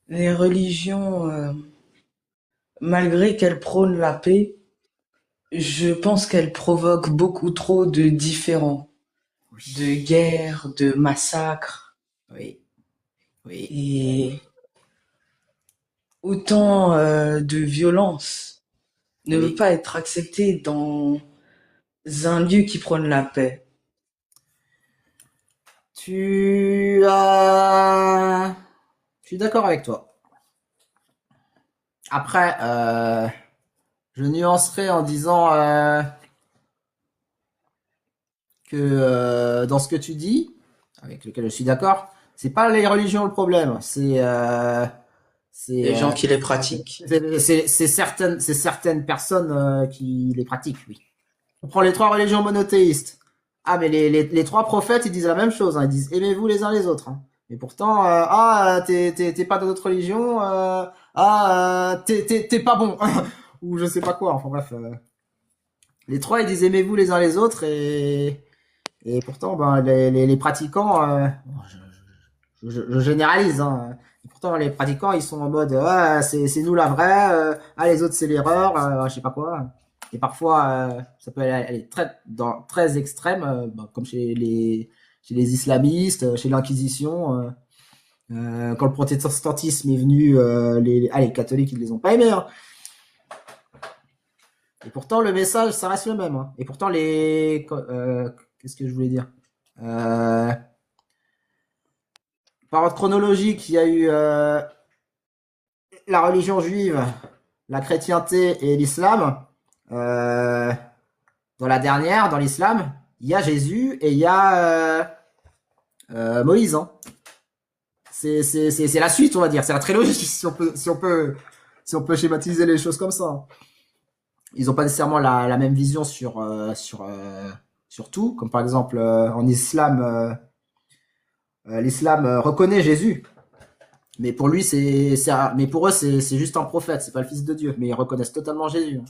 Les religions, malgré qu'elles prônent la paix, je pense qu'elles provoquent beaucoup trop de différends, de Oui, guerres, de massacres, oui, oui, et autant de violence ne veut oui. pas être accepté dans un lieu qui prône la paix. Tu as... Je suis d'accord avec toi. Après, je nuancerai en disant que dans ce que tu dis, avec lequel je suis d'accord, c'est pas les religions le problème, c'est Les gens qui les pratiquent. c'est certaines personnes qui les pratiquent, oui. On prend les trois religions monothéistes. Ah, mais les trois prophètes, ils disent la même chose, hein. Ils disent aimez-vous les uns les autres, hein. Mais pourtant, t'es pas de notre religion, t'es pas bon, ou je sais pas quoi. Enfin bref, les trois, ils disent aimez-vous les uns les autres, et pourtant, ben, les pratiquants, je généralise, hein. Et pourtant, les pratiquants, ils sont en mode, ah, c'est nous la vraie, ah, les autres, c'est l'erreur, je sais pas quoi. Et parfois, ça peut aller très extrême, ben, comme chez les islamistes, chez l'Inquisition. Quand le protestantisme est venu, les catholiques, ils les ont pas aimés, hein. Et pourtant, le message, ça reste le même, hein. Et pourtant, qu'est-ce que je voulais dire? Euh, Par ordre chronologique, il y a eu la religion juive, la chrétienté et l'islam. Euh, Dans la dernière, dans l'islam, il y a Jésus et il y a Moïse, hein. C'est la suite, on va dire. C'est la trilogie, si on peut schématiser les choses comme ça. Ils n'ont pas nécessairement la même vision sur tout. Comme par exemple, en islam, l'islam reconnaît Jésus. Mais pour lui, mais pour eux, c'est juste un prophète, c'est pas le fils de Dieu. Mais ils reconnaissent totalement Jésus, hein.